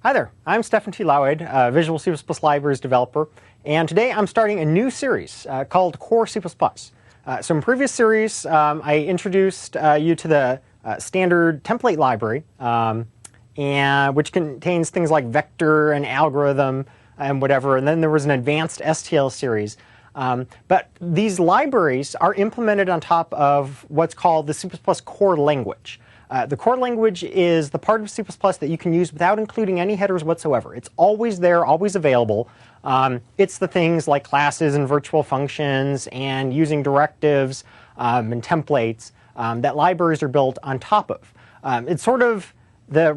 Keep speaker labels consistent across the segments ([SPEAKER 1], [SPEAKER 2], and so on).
[SPEAKER 1] Hi there, I'm Stefan T. Lauid, Visual C++ Libraries developer, and today I'm starting a new series called Core C++. So in previous series, I introduced you to the standard template library, which contains things like vector and algorithm and whatever, and then there was an advanced STL series. But these libraries are implemented on top of what's called the C++ core language. The core language is the part of C++ that you can use without including any headers whatsoever. It's always there, always available. It's the things like classes and virtual functions and using directives and templates that libraries are built on top of. It's sort of the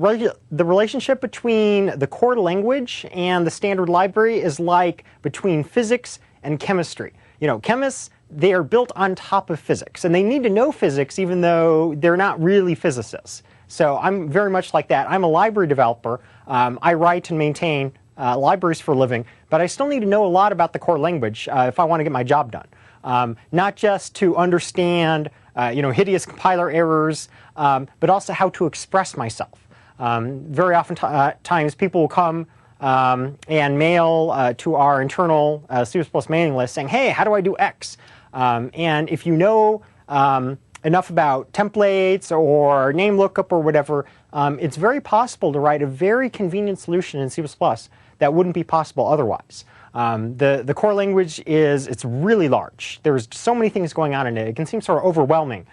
[SPEAKER 1] relationship between the core language and the standard library is like between physics and chemistry. You know, chemists, they are built on top of physics, and they need to know physics even though they're not really physicists. So I'm very much like that. I'm a library developer. I write and maintain libraries for a living, but I still need to know a lot about the core language if I want to get my job done. Not just to understand hideous compiler errors, but also how to express myself. Very often times people will come and mail to our internal C++ mailing list saying, hey, how do I do X? And if you know enough about templates or name lookup or whatever, it's very possible to write a very convenient solution in C++ that wouldn't be possible otherwise. The core language it's really large. There's so many things going on in it. It can seem sort of overwhelming.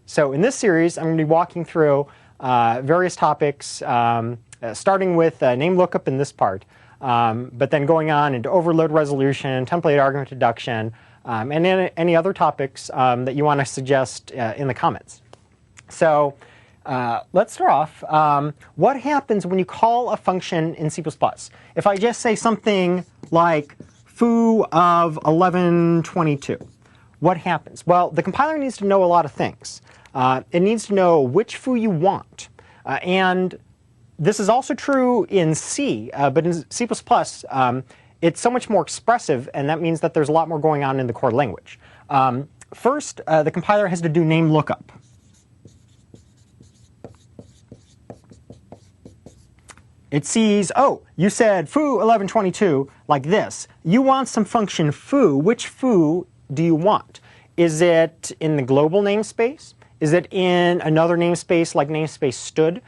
[SPEAKER 1] So in this series, I'm going to be walking through various topics, starting with name lookup in this part, but then going on into overload resolution, template argument deduction, and any other topics that you want to suggest in the comments. So let's start off. What happens when you call a function in C++? If I just say something like foo of 1122, what happens? Well, the compiler needs to know a lot of things. It needs to know which foo you want. And this is also true in C, but in C++, it's so much more expressive, and that means that there's a lot more going on in the core language. First, the compiler has to do name lookup. It sees, oh, you said foo 1122 like this. You want some function foo. Which foo do you want? Is it in the global namespace? Is it in another namespace like namespace std?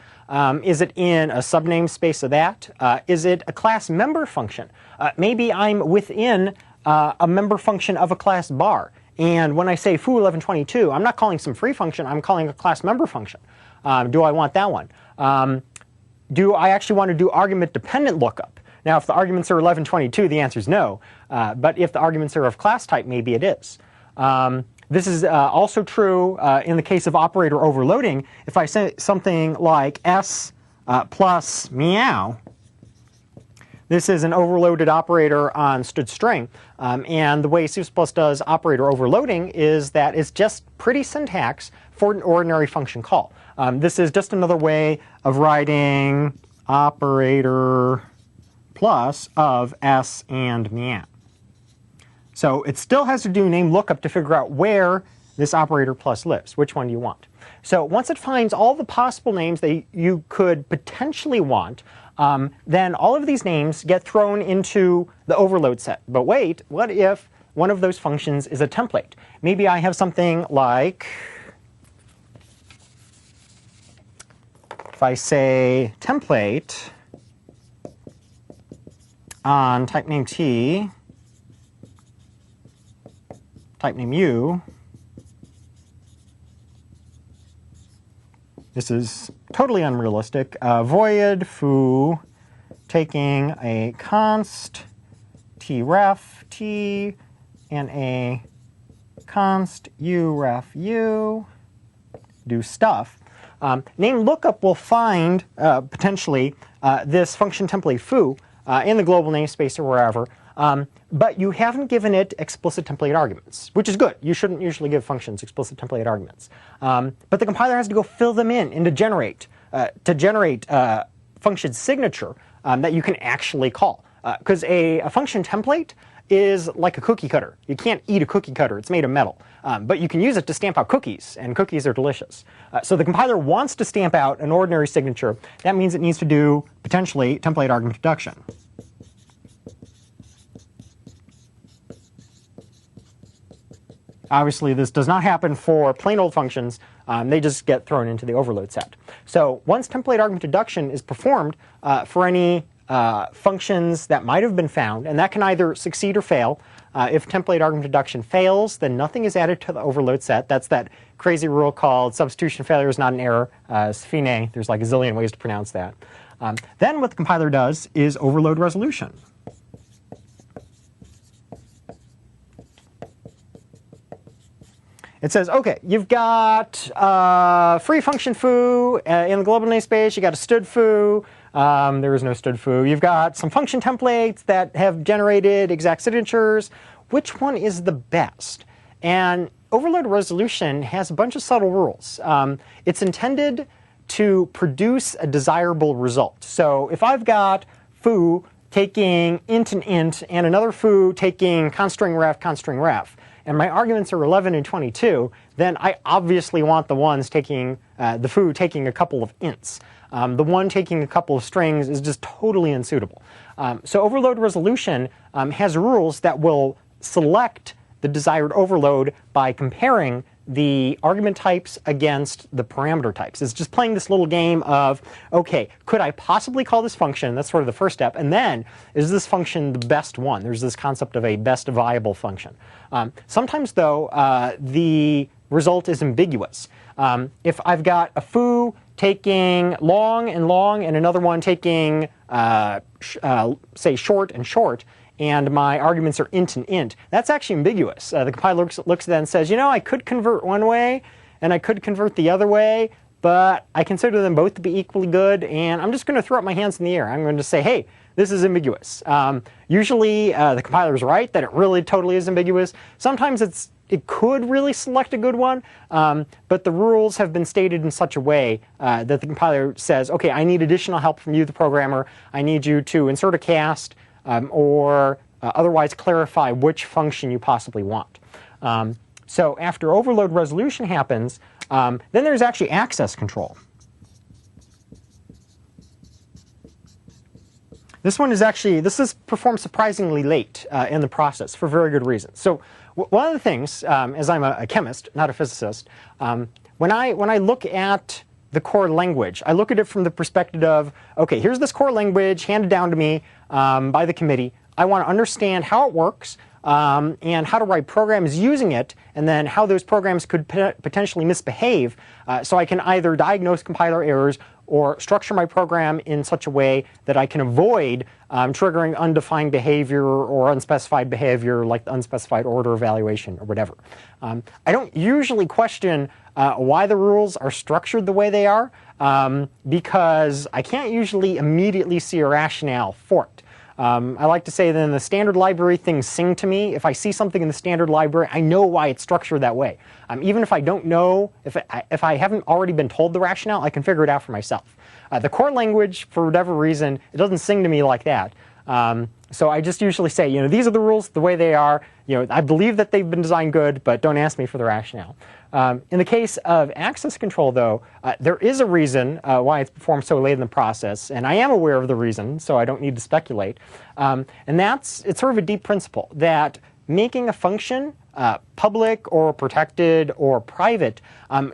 [SPEAKER 1] Is it in a subnamespace of that? Is it a class member function? Maybe I'm within a member function of a class bar. And when I say foo 1122, I'm not calling some free function. I'm calling a class member function. Do I want that one? Do I actually want to do argument-dependent lookup? Now, if the arguments are 1122, the answer is no. But if the arguments are of class type, maybe it is. This is also true in the case of operator overloading. If I say something like s plus meow, this is an overloaded operator on std string. And the way C++ does operator overloading is that it's just pretty syntax for an ordinary function call. This is just another way of writing operator plus of s and meow. So it still has to do name lookup to figure out where this operator plus lives. Which one do you want? So once it finds all the possible names that you could potentially want, then all of these names get thrown into the overload set. But wait, what if one of those functions is a template? Maybe I have something like, if I say template on type name t, type name u. This is totally unrealistic. Void foo taking a const tref t and a const uref u do stuff. Name lookup will find potentially this function template foo in the global namespace or wherever. But you haven't given it explicit template arguments, which is good. You shouldn't usually give functions explicit template arguments. But the compiler has to go fill them in and to generate function signature that you can actually call. Because a function template is like a cookie cutter. You can't eat a cookie cutter. It's made of metal. But you can use it to stamp out cookies, and cookies are delicious. So the compiler wants to stamp out an ordinary signature. That means it needs to do, potentially, template argument deduction. Obviously, this does not happen for plain old functions. They just get thrown into the overload set. So once template argument deduction is performed for any functions that might have been found, and that can either succeed or fail. If template argument deduction fails, then nothing is added to the overload set. That's that crazy rule called substitution failure is not an error. Fine, there's like a zillion ways to pronounce that. Then what the compiler does is overload resolution. It says, okay, you've got free function foo in the global namespace. You got a std foo. There is no std foo. You've got some function templates that have generated exact signatures. Which one is the best? And overload resolution has a bunch of subtle rules. It's intended to produce a desirable result. So if I've got foo taking int and int, and another foo taking constring ref, and my arguments are 11 and 22, then I obviously want the ones taking, the foo taking a couple of ints. The one taking a couple of strings is just totally unsuitable. So overload resolution has rules that will select the desired overload by comparing the argument types against the parameter types. It's just playing this little game of, okay, could I possibly call this function? That's sort of the first step. And then, is this function the best one? There's this concept of a best viable function. Sometimes, though, the result is ambiguous. If I've got a foo taking long and another one taking, say, short and short, and my arguments are int and int, that's actually ambiguous. The compiler looks at that and says, you know, I could convert one way, and I could convert the other way, but I consider them both to be equally good, and I'm just going to throw up my hands in the air. I'm going to say, hey, this is ambiguous. Usually, the compiler is right that it really totally is ambiguous. Sometimes it could really select a good one, but the rules have been stated in such a way that the compiler says, okay, I need additional help from you, the programmer. I need you to insert a cast, or otherwise clarify which function you possibly want. So after overload resolution happens, then there's actually access control. This is performed surprisingly late in the process for very good reasons. So one of the things, as I'm a chemist, not a physicist, when I look at the core language, I look at it from the perspective of, okay, here's this core language handed down to me by the committee. I want to understand how it works and how to write programs using it, and then how those programs could potentially misbehave, so I can either diagnose compiler errors or structure my program in such a way that I can avoid triggering undefined behavior or unspecified behavior, like the unspecified order evaluation or whatever. I don't usually question why the rules are structured the way they are, because I can't usually immediately see a rationale for it. I like to say that in the standard library, things sing to me. If I see something in the standard library, I know why it's structured that way. Even if I don't know, if I haven't already been told the rationale, I can figure it out for myself. The core language, for whatever reason, it doesn't sing to me like that. So I just usually say, you know, these are the rules the way they are. You know, I believe that they've been designed good, but don't ask me for the rationale. In the case of access control, though, there is a reason why it's performed so late in the process, and I am aware of the reason, so I don't need to speculate. And it's sort of a deep principle that making a function public or protected or private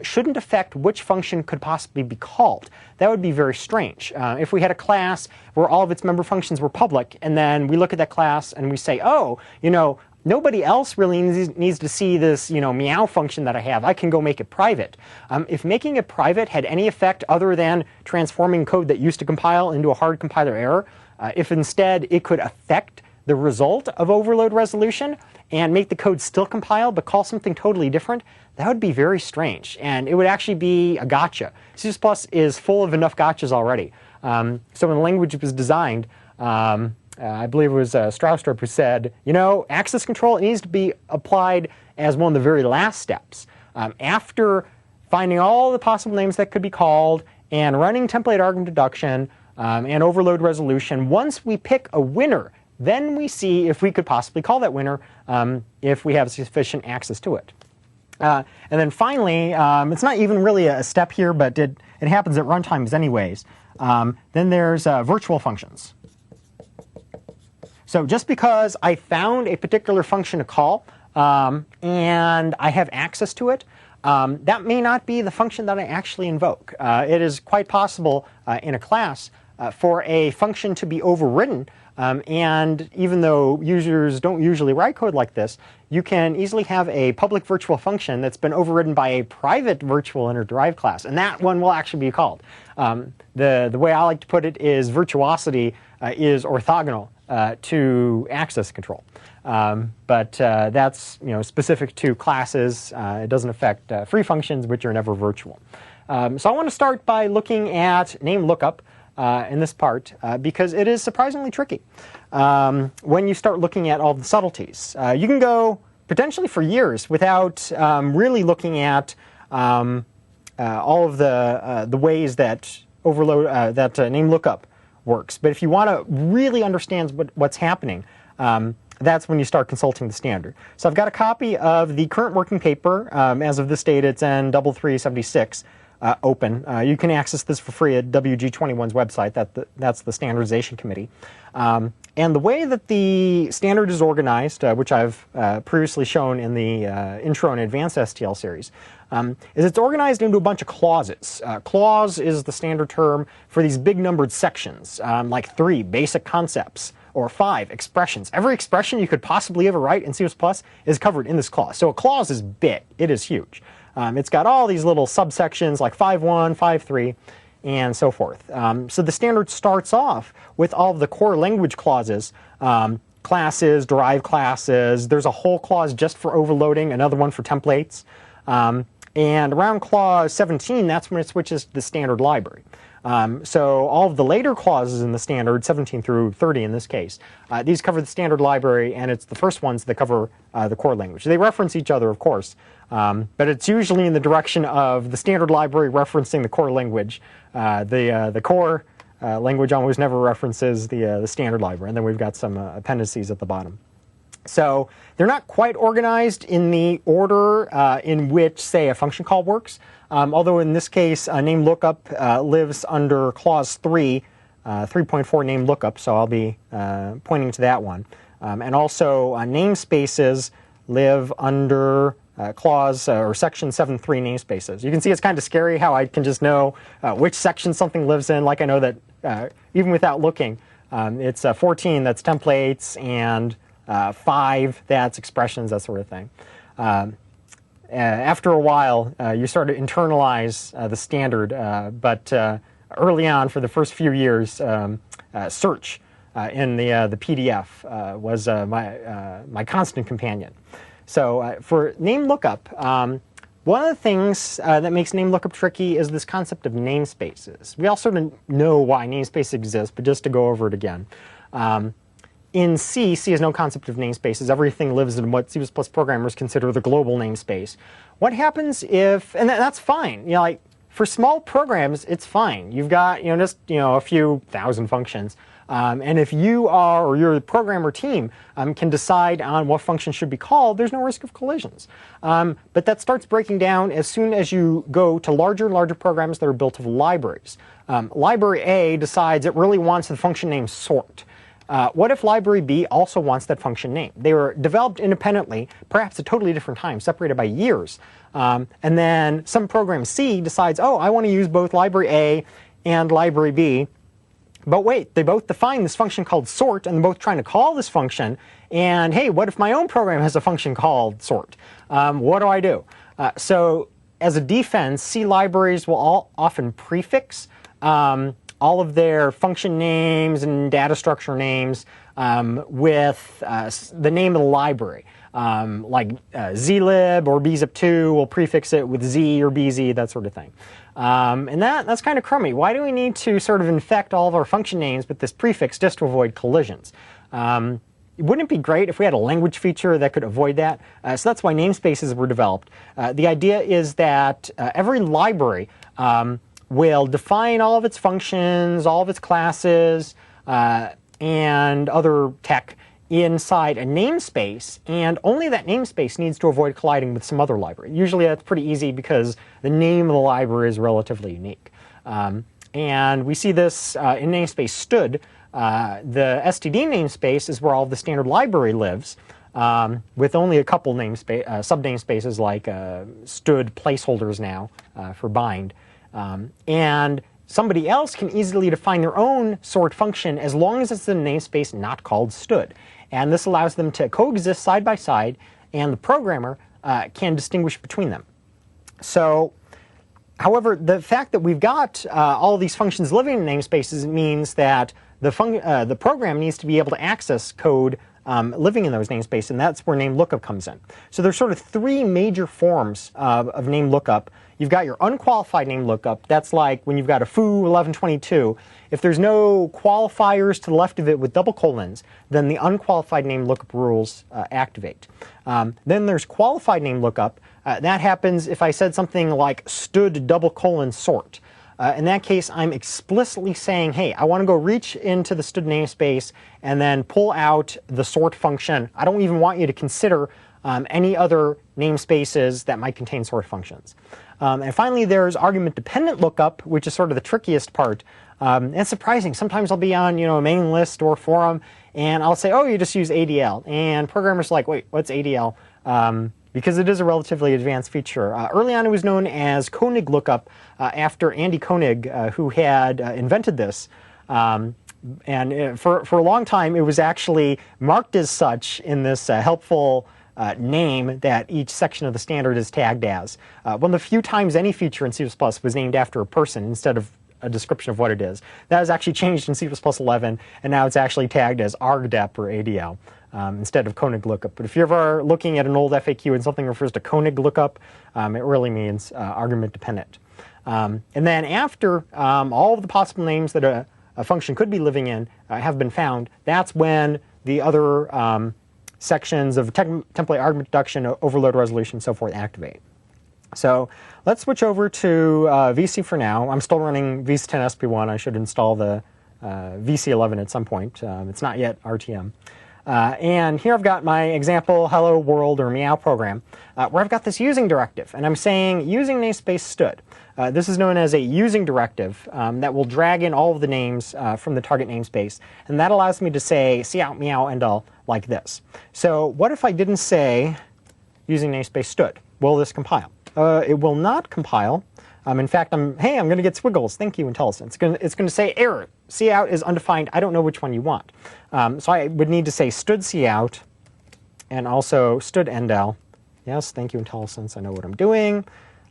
[SPEAKER 1] shouldn't affect which function could possibly be called. That would be very strange. If we had a class where all of its member functions were public, and then we look at that class and we say, oh, you know, nobody else really needs to see this, you know, meow function that I have. I can go make it private. If making it private had any effect other than transforming code that used to compile into a hard compiler error, if instead it could affect the result of overload resolution and make the code still compile but call something totally different, that would be very strange, and it would actually be a gotcha. C++ is full of enough gotchas already. So when the language was designed, I believe it was Stroustrup who said, you know, access control needs to be applied as one of the very last steps. After finding all the possible names that could be called and running template argument deduction and overload resolution, once we pick a winner then we see if we could possibly call that winner if we have sufficient access to it. And then finally, it's not even really a step here, but it happens at runtimes anyways. Then there's virtual functions. So just because I found a particular function to call and I have access to it, that may not be the function that I actually invoke. It is quite possible in a class for a function to be overridden, and even though users don't usually write code like this, you can easily have a public virtual function that's been overridden by a private virtual inner-derived class, and that one will actually be called. The way I like to put it is virtuosity is orthogonal to access control. But that's specific to classes. It doesn't affect free functions, which are never virtual. So I want to start by looking at name lookup in this part because it is surprisingly tricky when you start looking at all the subtleties. You can go potentially for years without really looking at all of the ways that name lookup works. But if you want to really understand what's happening, that's when you start consulting the standard. So I've got a copy of the current working paper. As of this date, it's N376 open. You can access this for free at WG21's website. That's the standardization committee. And the way that the standard is organized, which I've previously shown in the intro and advanced STL series, is it's organized into a bunch of clauses. Clause is the standard term for these big numbered sections, like 3 basic concepts, or 5 expressions. Every expression you could possibly ever write in C++ is covered in this clause. So a clause is big. It is huge. It's got all these little subsections like 5.1, 5.3, and so forth. So the standard starts off with all of the core language clauses, classes, derived classes. There's a whole clause just for overloading, another one for templates. And around clause 17, that's when it switches to the standard library. So all of the later clauses in the standard, 17 through 30 in this case, these cover the standard library, and it's the first ones that cover the core language. They reference each other, of course, but it's usually in the direction of the standard library referencing the core language. The core language almost never references the standard library, and then we've got some appendices at the bottom. So they're not quite organized in the order in which, say, a function call works. Although in this case, name lookup lives under clause 3, 3.4 name lookup, so I'll be pointing to that one. And also namespaces live under clause or section 7.3 namespaces. You can see it's kind of scary how I can just know which section something lives in. Like I know that even without looking, it's 14 that's templates, and 5 that's expressions, that sort of thing. After a while, you start to internalize the standard, but early on, for the first few years, search in the PDF was my constant companion. So for name lookup, one of the things that makes name lookup tricky is this concept of namespaces. We all sort of know why namespaces exist, but just to go over it again. In C has no concept of namespaces. Everything lives in what C++ programmers consider the global namespace. What happens if, and that's fine, like for small programs, it's fine. You've got just a few thousand functions, and if you are, or your programmer team can decide on what function should be called, there's no risk of collisions. But that starts breaking down as soon as you go to larger and larger programs that are built of libraries. Library A decides it really wants the function name sort. What if library B also wants that function name? They were developed independently, perhaps at totally different times, separated by years. And then some program C decides, oh, I want to use both library A and library B. But wait, they both define this function called sort, and they're both trying to call this function. And hey, what if my own program has a function called sort? What do I do? So as a defense, C libraries will often prefix all of their function names and data structure names with the name of the library. Like zlib or bzip2 will prefix it with z or bz, that sort of thing. And that's kind of crummy. Why do we need to sort of infect all of our function names with this prefix just to avoid collisions? Wouldn't it be great if we had a language feature that could avoid that? So that's why namespaces were developed. The idea is that every library will define all of its functions, all of its classes, and other tech inside a namespace, and only that namespace needs to avoid colliding with some other library. Usually that's pretty easy because the name of the library is relatively unique. And we see this in namespace std. The std namespace is where all the standard library lives, with only a couple sub-namespaces like std placeholders now for bind. And somebody else can easily define their own sort function as long as it's in a namespace not called std. And this allows them to coexist side by side, and the programmer can distinguish between them. So, however, the fact that we've got all these functions living in namespaces means that the program needs to be able to access code living in those namespaces, and that's where name lookup comes in. So there's sort of three major forms of name lookup. You've got your unqualified name lookup. That's like when you've got a foo 1122. If there's no qualifiers to the left of it with double colons, then the unqualified name lookup rules activate. Then there's qualified name lookup. That happens if I said something like std : sort. In that case, I'm explicitly saying, hey, I want to go reach into the std namespace and then pull out the sort function. I don't even want you to consider any other namespaces that might contain sort functions. And finally, there's argument-dependent lookup, which is sort of the trickiest part. It's surprising. Sometimes I'll be on, a mailing list or forum, and I'll say, oh, you just use ADL. And programmers are like, wait, what's ADL? Because it is a relatively advanced feature. Early on, it was known as Koenig lookup after Andy Koenig, who had invented this. And for a long time, it was actually marked as such in this helpful name that each section of the standard is tagged as. One of the few times any feature in C++ was named after a person instead of a description of what it is. That was actually changed in C++ 11, and now it's actually tagged as argdep or ADL. Instead of Koenig lookup. But if you're ever looking at an old FAQ and something refers to Koenig lookup, it really means argument dependent. And then after all of the possible names that a function could be living in have been found, that's when the other sections of template argument deduction, overload resolution, and so forth activate. So let's switch over to VC for now. I'm still running VC 10 SP1. I should install the VC 11 at some point. It's not yet RTM. And here I've got my example hello world or meow program where I've got this using directive, and I'm saying using namespace std. This is known as a using directive that will drag in all of the names from the target namespace, and that allows me to say cout meow endl like this. So what if I didn't say using namespace std? Will this compile? It will not compile. In fact, I'm going to get squiggles. Thank you, IntelliSense. It's going to say error. Cout is undefined. I don't know which one you want. So I would need to say std cout and also std endl. Yes, thank you, IntelliSense. I know what I'm doing.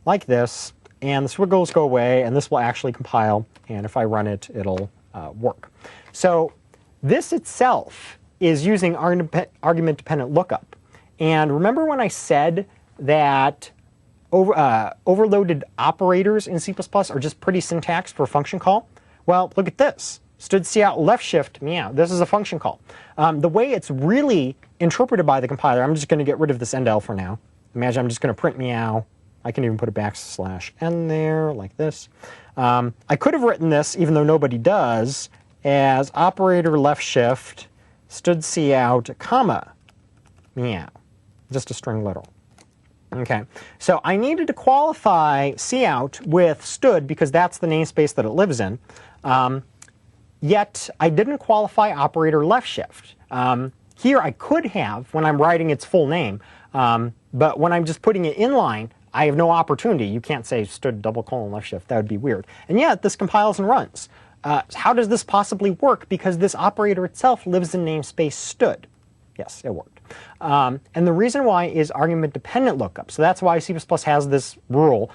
[SPEAKER 1] Like this. And the squiggles go away, and this will actually compile. And if I run it, it'll work. So this itself is using argument-dependent lookup. And remember when I said that overloaded operators in C++ are just pretty syntax for a function call? Well, look at this. Std cout left shift meow. This is a function call. The way it's really interpreted by the compiler, I'm just going to get rid of this endl for now. Imagine I'm just going to print meow. I can even put a \n there like this. I could have written this, even though nobody does, as operator left shift std cout comma meow. Just a string literal. Okay, so I needed to qualify cout with std because that's the namespace that it lives in. Yet I didn't qualify operator left shift. Here I could have when I'm writing its full name, but when I'm just putting it inline, I have no opportunity. You can't say std : left shift. That would be weird. And yet this compiles and runs. How does this possibly work? Because this operator itself lives in namespace std. Yes, it worked. And the reason why is argument-dependent lookup. So that's why C++ has this rule.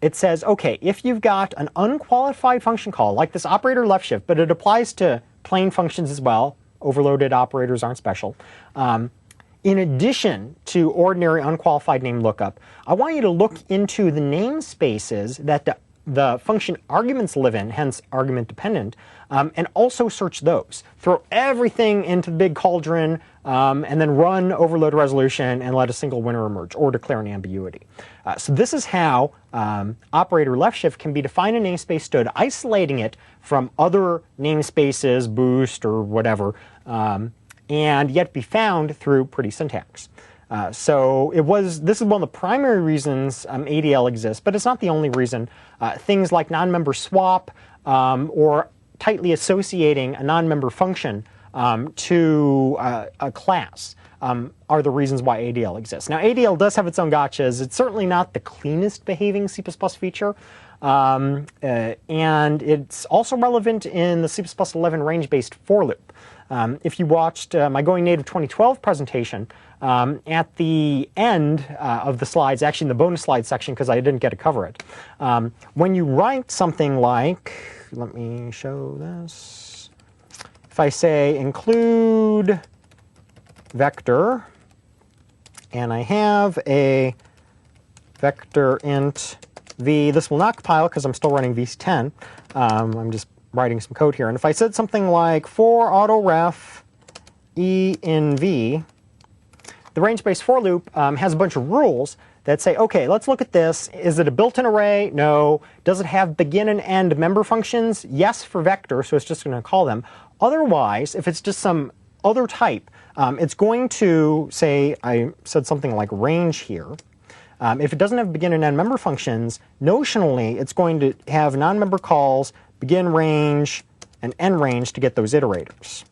[SPEAKER 1] It says, OK, if you've got an unqualified function call, like this operator left shift, but it applies to plain functions as well. Overloaded operators aren't special. In addition to ordinary unqualified name lookup, I want you to look into the namespaces that the the function arguments live in, hence argument dependent, and also search those. Throw everything into the big cauldron, and then run overload resolution and let a single winner emerge, or declare an ambiguity. So this is how operator left shift can be defined in namespace stood, isolating it from other namespaces, boost or whatever, and yet be found through pretty syntax. So this is one of the primary reasons ADL exists, but it's not the only reason. Things like non-member swap or tightly associating a non-member function to a class are the reasons why ADL exists. Now, ADL does have its own gotchas. It's certainly not the cleanest behaving C++ feature, and it's also relevant in the C++11 range-based for loop. If you watched my Going Native 2012 presentation, at the end of the slides, actually in the bonus slides section because I didn't get to cover it, when you write something like, let me show this, if I say include vector, and I have a vector int v, this will not compile because I'm still running v10, I'm just writing some code here, and if I said something like for autoref e in v, the range-based for loop has a bunch of rules that say, okay, let's look at this. Is it a built-in array? No. Does it have begin and end member functions? Yes for vector, so it's just going to call them. Otherwise, if it's just some other type, it's going to say, I said something like range here. If it doesn't have begin and end member functions, notionally, it's going to have non-member calls, begin range, and end range to get those iterators.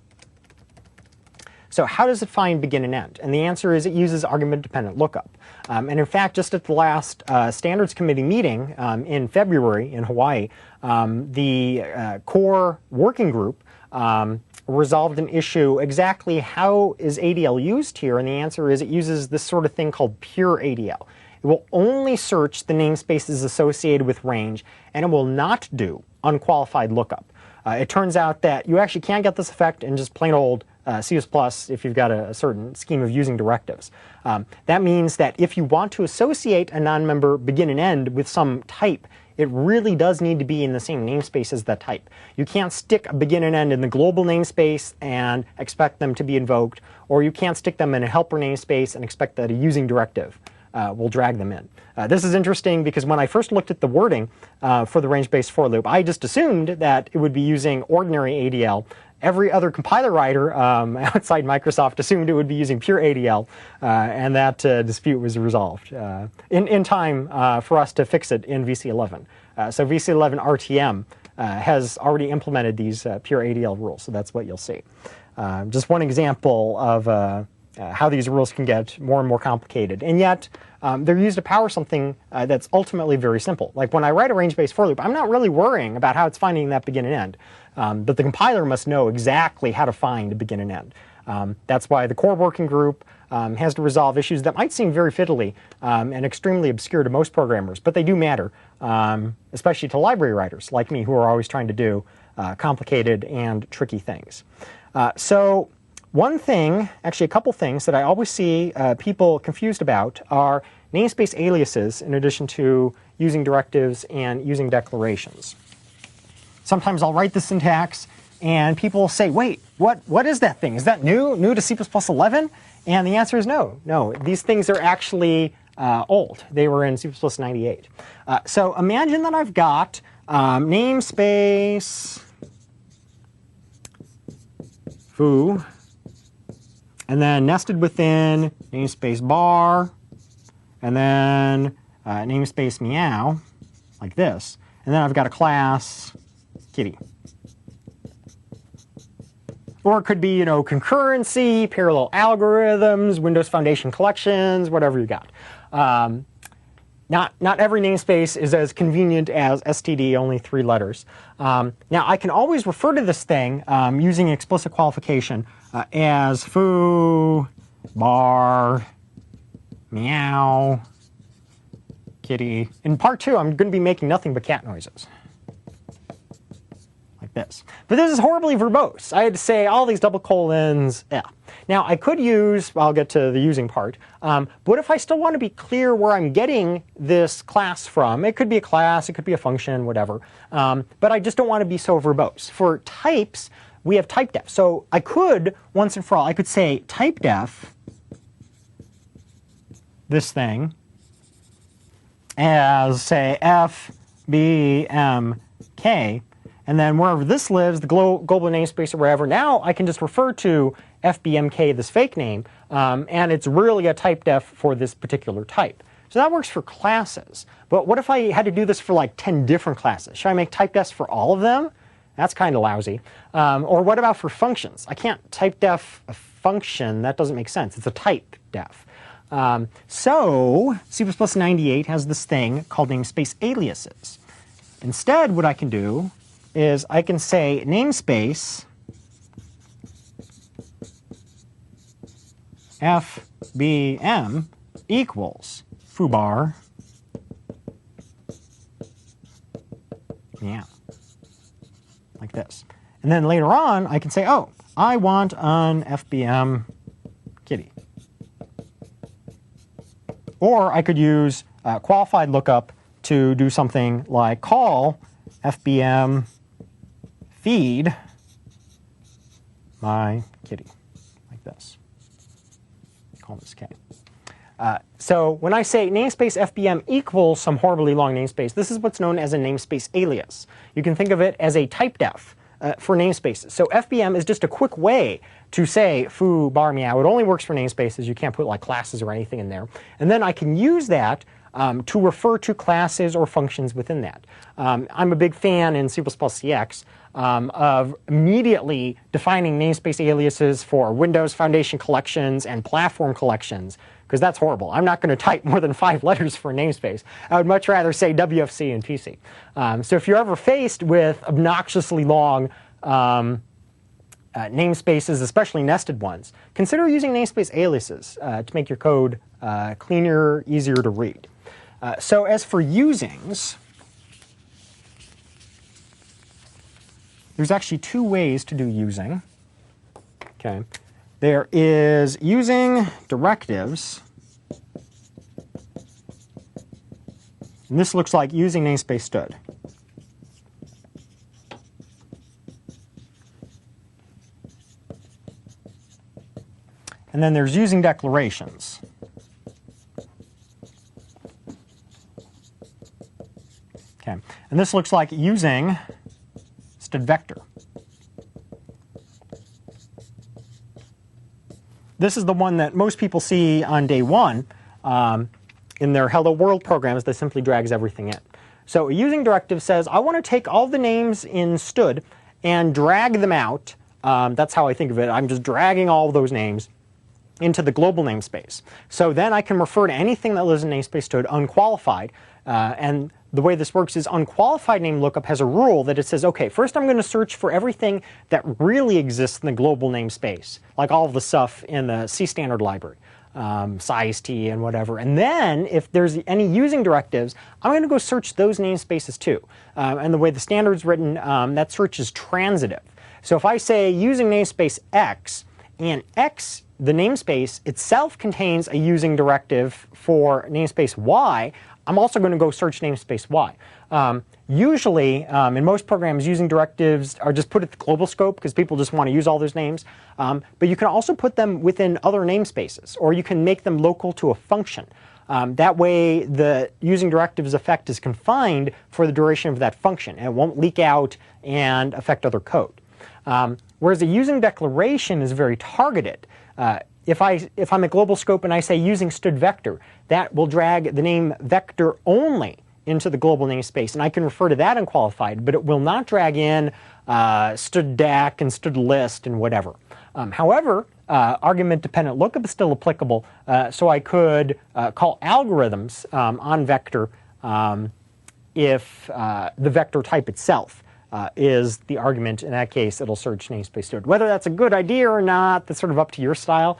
[SPEAKER 1] So how does it find begin and end? And the answer is it uses argument-dependent lookup. And in fact, just at the last standards committee meeting in February in Hawaii, the core working group resolved an issue exactly how is ADL used here, and the answer is it uses this sort of thing called pure ADL. It will only search the namespaces associated with range, and it will not do unqualified lookup. It turns out that you actually can't get this effect in just plain old C++ if you've got a certain scheme of using directives. That means that if you want to associate a non-member begin and end with some type, it really does need to be in the same namespace as that type. You can't stick a begin and end in the global namespace and expect them to be invoked, or you can't stick them in a helper namespace and expect that a using directive will drag them in. This is interesting because when I first looked at the wording for the range-based for loop, I just assumed that it would be using ordinary ADL. Every other compiler writer outside Microsoft assumed it would be using pure ADL, and that dispute was resolved in time for us to fix it in VC11. So VC11 RTM has already implemented these pure ADL rules, so that's what you'll see. Just one example of how these rules can get more and more complicated, and yet they're used to power something that's ultimately very simple. Like when I write a range-based for loop, I'm not really worrying about how it's finding that begin and end. But the compiler must know exactly how to find a begin and end. That's why the core working group has to resolve issues that might seem very fiddly and extremely obscure to most programmers, but they do matter, especially to library writers like me who are always trying to do complicated and tricky things. So one thing, actually a couple things that I always see people confused about are namespace aliases in addition to using directives and using declarations. Sometimes I'll write the syntax, and people will say, wait, what is that thing? Is that new to C++11? And the answer is no. No, these things are actually old. They were in C++98. So imagine that I've got namespace foo, and then nested within namespace bar, and then namespace meow, like this. And then I've got a class kitty. Or it could be, concurrency, parallel algorithms, Windows Foundation collections, whatever you got. Not every namespace is as convenient as STD, only 3 letters. Now, I can always refer to this thing using explicit qualification as foo, bar, meow, kitty. In part 2, I'm going to be making nothing but cat noises. like this. But this is horribly verbose. I had to say all these double colons. Yeah. Now I could use, I'll get to the using part, but if I still want to be clear where I'm getting this class from, it could be a class, it could be a function, whatever, but I just don't want to be so verbose. For types, we have typedef. So I could, once and for all, I could say typedef, this thing, as, say, f, b, m, k, and then wherever this lives, the global namespace or wherever, now I can just refer to fbmk, this fake name, and it's really a typedef for this particular type. So that works for classes. But what if I had to do this for like 10 different classes? Should I make typedefs for all of them? That's kind of lousy. Or what about for functions? I can't typedef a function. That doesn't make sense. It's a typedef. So C++98 has this thing called namespace aliases. Instead, what I can do is I can say namespace fbm equals foobar, yeah, like this. And then later on, I can say, oh, I want an fbm kitty. Or I could use qualified lookup to do something like call fbm feed my kitty, like this. Call this k. So when I say namespace fbm equals some horribly long namespace, this is what's known as a namespace alias. You can think of it as a typedef for namespaces. So fbm is just a quick way to say foo, bar, meow. It only works for namespaces. You can't put like classes or anything in there. And then I can use that to refer to classes or functions within that. I'm a big fan in C++CX of immediately defining namespace aliases for Windows Foundation collections and platform collections, because that's horrible. I'm not going to type more than 5 letters for a namespace. I would much rather say WFC and PC. So if you're ever faced with obnoxiously long namespaces, especially nested ones, consider using namespace aliases to make your code cleaner, easier to read. So as for usings, there's actually 2 ways to do using. Okay. There is using directives, and this looks like using namespace stood. And then there's using declarations. Okay, and this looks like using stood vector. This is the one that most people see on day 1 in their Hello World programs that simply drags everything in. So a using directive says, I want to take all the names in stood and drag them out. That's how I think of it. I'm just dragging all of those names into the global namespace. So then I can refer to anything that lives in namespace stood unqualified. And the way this works is unqualified name lookup has a rule that it says, okay, first I'm going to search for everything that really exists in the global namespace, like all of the stuff in the C standard library, size T and whatever. And then if there's any using directives, I'm going to go search those namespaces too. And the way the standard's written, that search is transitive. So if I say using namespace X, and X, the namespace itself contains a using directive for namespace Y, I'm also going to go search namespace Y. Usually, in most programs, using directives are just put at the global scope because people just want to use all those names. But you can also put them within other namespaces, or you can make them local to a function. That way, the using directives effect is confined for the duration of that function, and it won't leak out and affect other code. Whereas a using declaration is very targeted. If I'm at global scope and I say using stood vector, that will drag the name vector only into the global namespace, and I can refer to that unqualified, but it will not drag in stood DAC and stood list and whatever. However, argument-dependent lookup is still applicable, so I could call algorithms on vector if the vector type itself is the argument. In that case, it'll search namespace stood. Whether that's a good idea or not, that's sort of up to your style.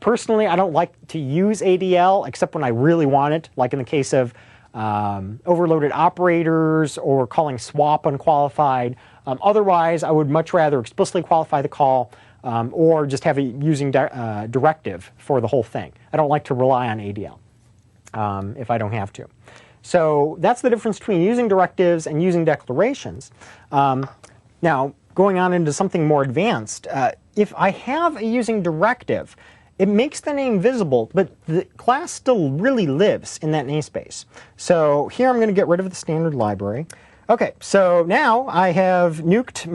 [SPEAKER 1] Personally, I don't like to use ADL except when I really want it, like in the case of overloaded operators or calling swap unqualified. Otherwise, I would much rather explicitly qualify the call or just have it using directive for the whole thing. I don't like to rely on ADL if I don't have to. So that's the difference between using directives and using declarations. Now, going on into something more advanced, if I have a using directive, it makes the name visible, but the class still really lives in that namespace. So here I'm going to get rid of the standard library. Okay, so now I have nuked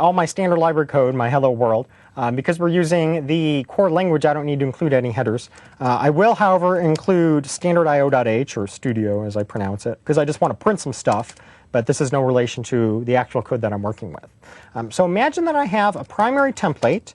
[SPEAKER 1] all my standard library code, my hello world. Because we're using the core language, I don't need to include any headers. I will, however, include standard.io.h, or studio as I pronounce it, because I just want to print some stuff, but this is no relation to the actual code that I'm working with. So imagine that I have a primary template.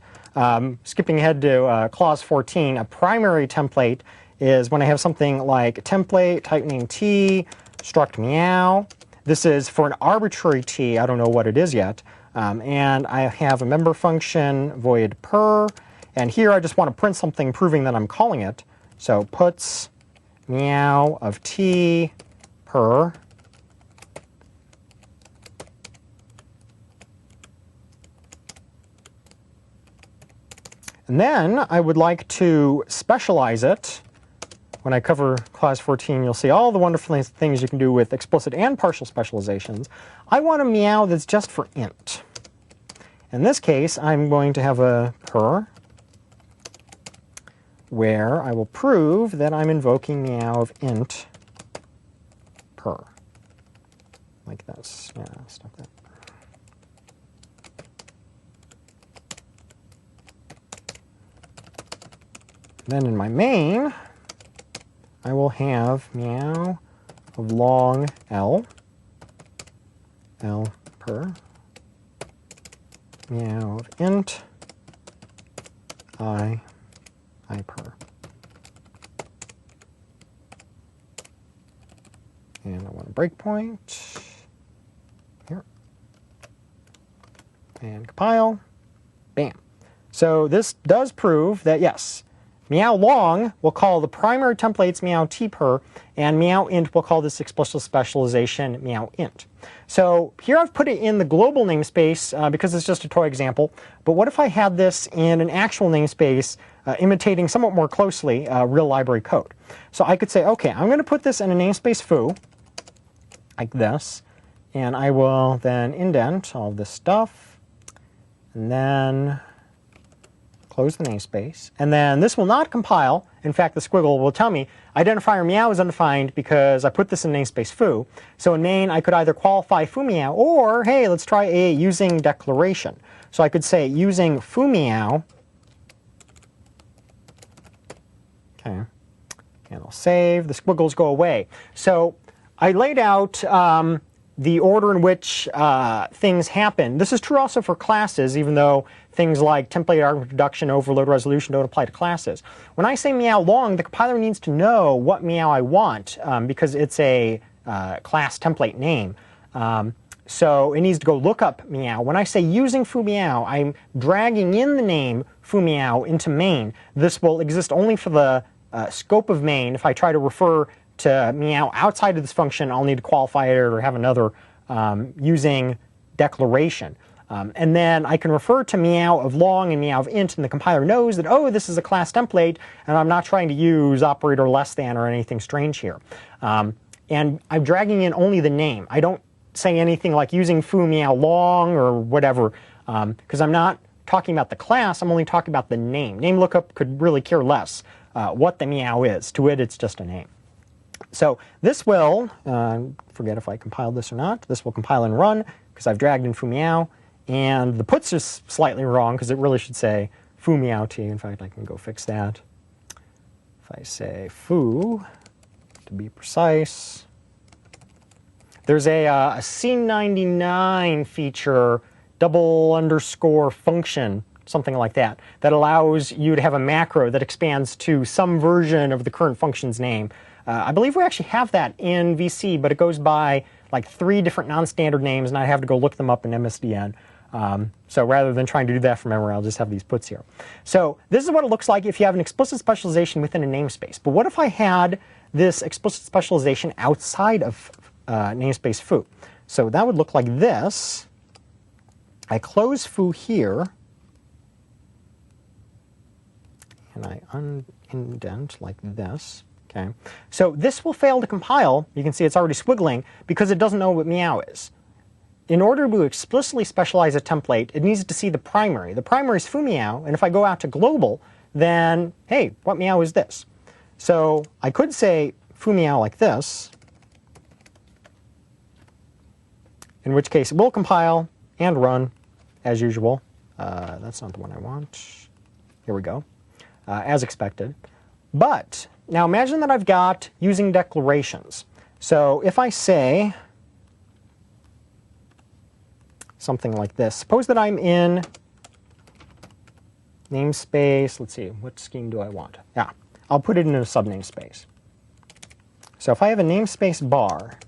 [SPEAKER 1] Skipping ahead to clause 14, a primary template is when I have something like template, type name t, struct meow. This is for an arbitrary t, I don't know what it is yet. And I have a member function, void per, and here I just want to print something proving that I'm calling it. So puts meow of t per. And then I would like to specialize it. When I cover clause 14, you'll see all the wonderful things you can do with explicit and partial specializations. I want a meow that's just for int. In this case, I'm going to have a per where I will prove that I'm invoking meow of int per. Like this. Yeah, stop that. Then in my main, I will have meow of long L, L per, meow of int, I per. And I want a breakpoint here. And compile. Bam. So this does prove that, yes, meow long will call the primary templates meow t per, and meow int will call this explicit specialization meow int. So here I've put it in the global namespace because it's just a toy example, but what if I had this in an actual namespace imitating somewhat more closely real library code? So I could say, okay, I'm going to put this in a namespace foo, like this, and I will then indent all this stuff, and then close the namespace, and then this will not compile. In fact, the squiggle will tell me identifier meow is undefined because I put this in namespace foo. So in main, I could either qualify foo meow or, hey, let's try a using declaration. So I could say using foo meow. Okay, and I'll save. The squiggles go away. So I laid out the order in which things happen. This is true also for classes, even though things like template argument reduction, overload resolution don't apply to classes. When I say meow long, the compiler needs to know what meow I want because it's a class template name. So it needs to go look up meow. When I say using foo meow, I'm dragging in the name foo meow into main. This will exist only for the scope of main. If I try to refer to meow outside of this function, I'll need to qualify it or have another using declaration. And then I can refer to meow of long and meow of int, and the compiler knows that, oh, this is a class template, and I'm not trying to use operator less than or anything strange here. And I'm dragging in only the name. I don't say anything like using foo meow long or whatever, because I'm not talking about the class, I'm only talking about the name. Name lookup could really care less what the meow is. To it, it's just a name. So this will, forget if I compiled this or not, this will compile and run because I've dragged in foo meow, and the puts is slightly wrong because it really should say foo meow t. In fact, I can go fix that. If I say foo, to be precise, there's a C99 feature, double_ function, something like that, that allows you to have a macro that expands to some version of the current function's name. I believe we actually have that in VC, but it goes by like 3 different non-standard names, and I have to go look them up in MSDN. So rather than trying to do that from memory, I'll just have these puts here. So this is what it looks like if you have an explicit specialization within a namespace. But what if I had this explicit specialization outside of namespace foo? So that would look like this. I close foo here, and I unindent like this. Okay. So this will fail to compile. You can see it's already squiggling because it doesn't know what meow is. In order to explicitly specialize a template, it needs to see the primary. The primary is foo meow, and if I go out to global, then, hey, what meow is this? So I could say foo meow like this, in which case it will compile and run as usual. That's not the one I want. Here we go. As expected. But now imagine that I've got using declarations. So if I say something like this, suppose that I'm in namespace, let's see, what scheme do I want? Yeah, I'll put it in a subnamespace. So if I have a namespace bar,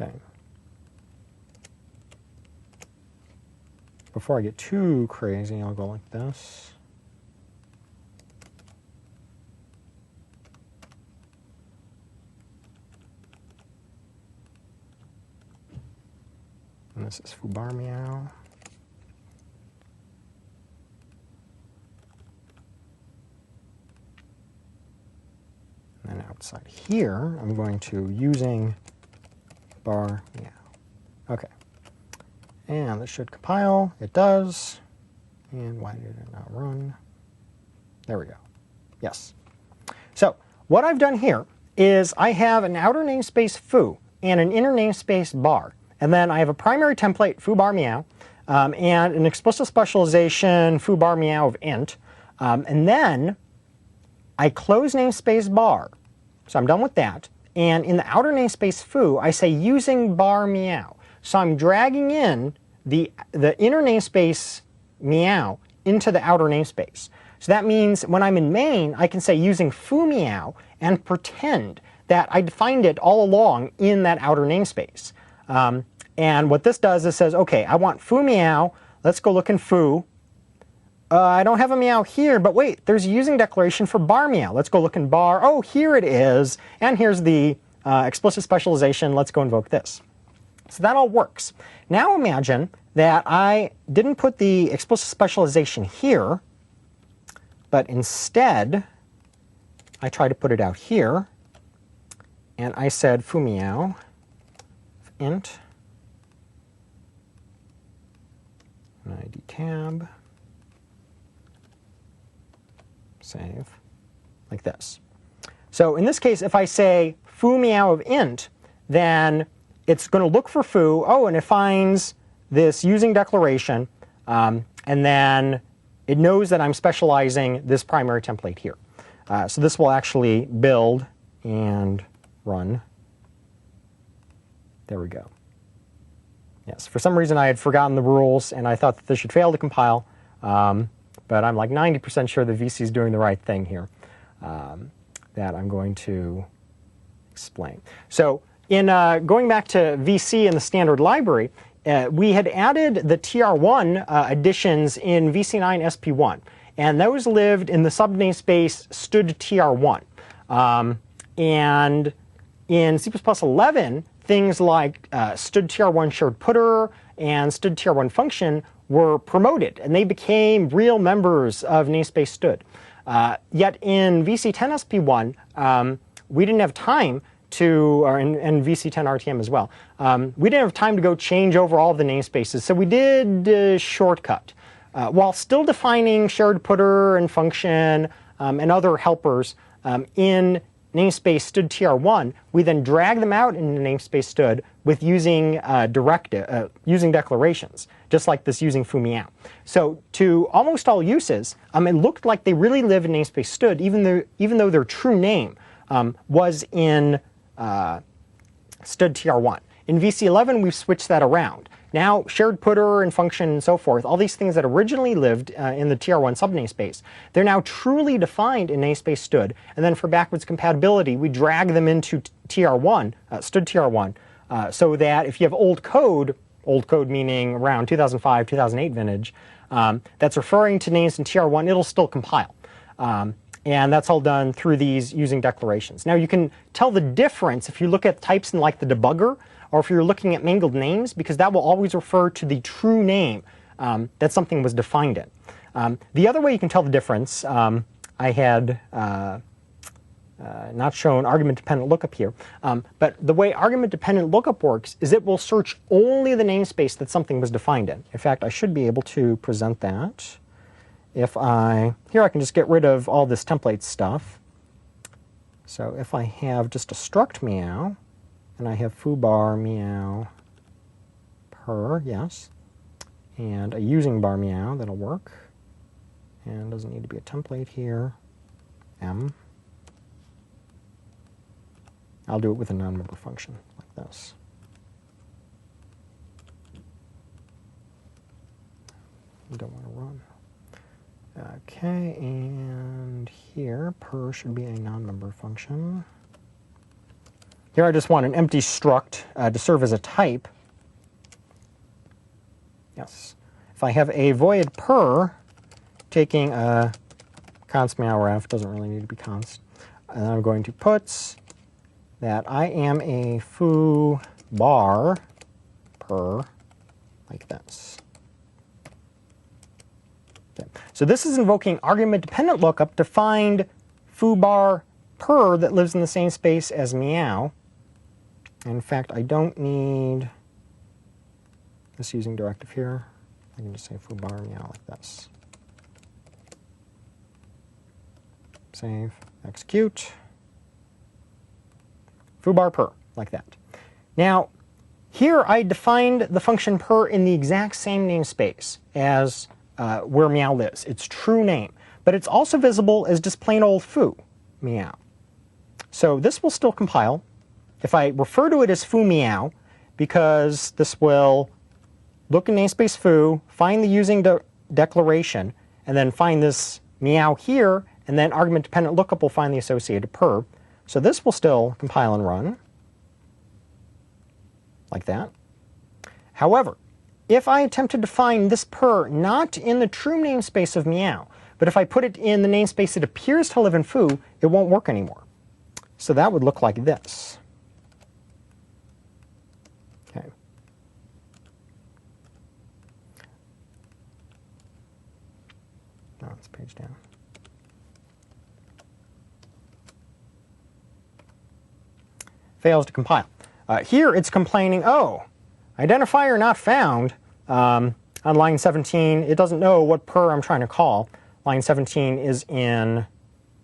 [SPEAKER 1] okay. Before I get too crazy, I'll go like this. And this is foo bar meow. And then outside here, I'm going to using bar meow. Okay. And this should compile. It does. And why did it not run? There we go. Yes. So what I've done here is I have an outer namespace foo and an inner namespace bar. And then I have a primary template, foo bar meow, and an explicit specialization, foo bar meow of int. And then I close namespace bar. So I'm done with that. And in the outer namespace foo, I say using bar meow. So I'm dragging in the inner namespace meow into the outer namespace. So that means when I'm in main, I can say using foo meow and pretend that I defined it all along in that outer namespace. And what this does is says, okay, I want foo meow. Let's go look in foo. I don't have a meow here, but wait, there's a using declaration for bar meow. Let's go look in bar. Oh, here it is. And here's the explicit specialization. Let's go invoke this. So that all works. Now imagine that I didn't put the explicit specialization here, but instead I try to put it out here. And I said foo meow int ID tab, save, like this. So in this case, if I say foo meow of int, then it's going to look for foo, oh, and it finds this using declaration, and then it knows that I'm specializing this primary template here. So this will actually build and run. There we go. Yes, for some reason I had forgotten the rules and I thought that this should fail to compile, but I'm like 90% sure the VC is doing the right thing here that I'm going to explain. So in going back to VC in the standard library, we had added the TR1 additions in VC9 SP1, and those lived in the subnamespace std TR1. And in C++11, things like std TR1 shared putter and std TR1 function were promoted, and they became real members of namespace std. Yet in VC10 SP1, we didn't have time to, and VC10 RTM as well, we didn't have time to go change over all of the namespaces, so we did a shortcut. While still defining shared putter and function and other helpers in namespace std TR1, we then drag them out into namespace std with using using declarations, just like this using foo meow. So to almost all uses, it looked like they really live in namespace std, even though their true name was in std TR1. In VC11, we've switched that around. Now, shared putter and function and so forth, all these things that originally lived in the TR1 subnamespace, they're now truly defined in namespace std. And then for backwards compatibility, we drag them into TR1, std TR1, so that if you have old code meaning around 2005, 2008 vintage, that's referring to names in TR1, it'll still compile. And that's all done through these using declarations. Now you can tell the difference if you look at types in like the debugger, or if you're looking at mangled names, because that will always refer to the true name that something was defined in. The other way you can tell the difference, I had not shown argument-dependent lookup here, but the way argument-dependent lookup works is it will search only the namespace that something was defined in. In fact, I should be able to present that. If here I can just get rid of all this template stuff. So if I have just a struct meow, and I have foobar meow per, yes, and a using bar meow, that'll work. And doesn't need to be a template here, m. I'll do it with a non-member function like this. I don't want to run. Okay, and here per should be a non-member function. Here I just want an empty struct to serve as a type. Yes. If I have a void per taking a const meow ref, doesn't really need to be const, and I'm going to put that I am a foo bar per like this. Okay. So this is invoking argument-dependent lookup to find foobar per that lives in the same space as meow. And in fact, I don't need this using directive here. I can just say foobar meow like this. Save, execute. Foobar per, like that. Now, here I defined the function per in the exact same namespace as where meow lives. Its true name. But it's also visible as just plain old foo, meow. So this will still compile. If I refer to it as foo meow, because this will look in namespace foo, find the using declaration, and then find this meow here, and then argument-dependent lookup will find the associated per. So this will still compile and run, like that. However, if I attempted to find this per not in the true namespace of meow, but if I put it in the namespace that appears to live in foo, it won't work anymore. So that would look like this. Okay. Now let's page down. Fails to compile. Here it's complaining, oh, identifier not found. On line 17, it doesn't know what per I'm trying to call. Line 17 is in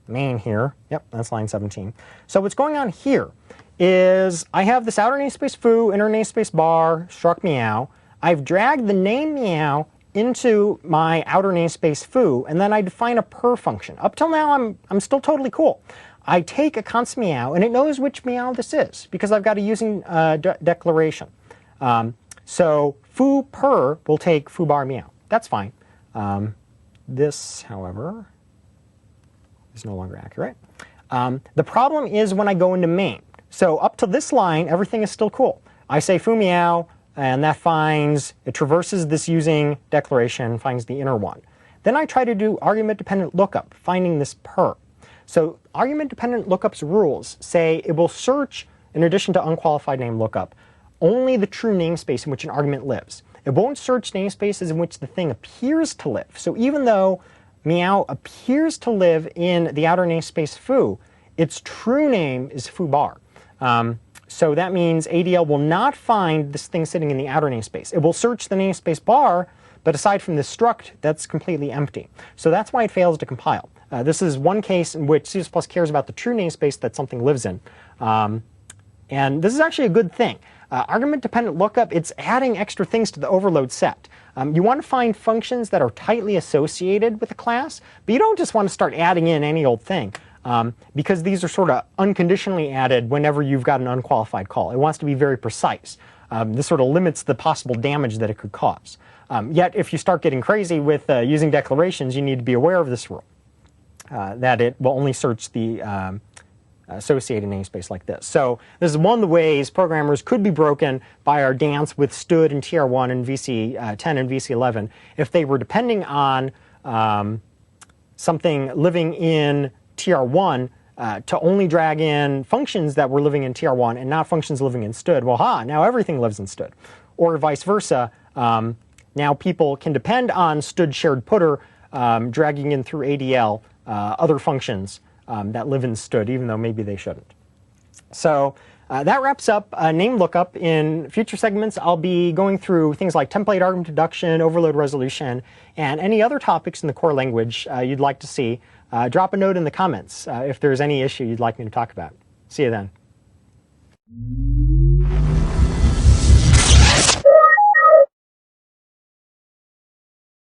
[SPEAKER 1] main here. Yep, that's line 17. So what's going on here is I have this outer namespace foo, inner namespace bar, struct meow. I've dragged the name meow into my outer namespace foo, and then I define a per function. Up till now, I'm still totally cool. I take a const meow, and it knows which meow this is, because I've got a using declaration. So foo per will take foo bar meow. That's fine. This, however, is no longer accurate. The problem is when I go into main. So up to this line, everything is still cool. I say foo meow, and that finds, it traverses this using declaration, finds the inner one. Then I try to do argument-dependent lookup, finding this per. So argument-dependent lookup's rules say it will search, in addition to unqualified name lookup, only the true namespace in which an argument lives. It won't search namespaces in which the thing appears to live. So even though meow appears to live in the outer namespace foo, its true name is foo bar. So that means ADL will not find this thing sitting in the outer namespace. It will search the namespace bar, but aside from this struct, that's completely empty. So that's why it fails to compile. This is one case in which C++ cares about the true namespace that something lives in. And this is actually a good thing. Argument-dependent lookup, it's adding extra things to the overload set. You want to find functions that are tightly associated with a class, but you don't just want to start adding in any old thing, because these are sort of unconditionally added whenever you've got an unqualified call. It wants to be very precise. This sort of limits the possible damage that it could cause. Yet, if you start getting crazy with using declarations, you need to be aware of this rule, that it will only search the associated namespace like this. So this is one of the ways programmers could be broken by our dance with std and tr1 and vc10 and vc11 if they were depending on something living in tr1 to only drag in functions that were living in tr1 and not functions living in std. Well, now everything lives in std. Or vice versa. Now people can depend on std shared putter dragging in through ADL other functions that live in std, even though maybe they shouldn't. So that wraps up name lookup. In future segments, I'll be going through things like template argument deduction, overload resolution, and any other topics in the core language you'd like to see. Drop a note in the comments if there's any issue you'd like me to talk about. See you then.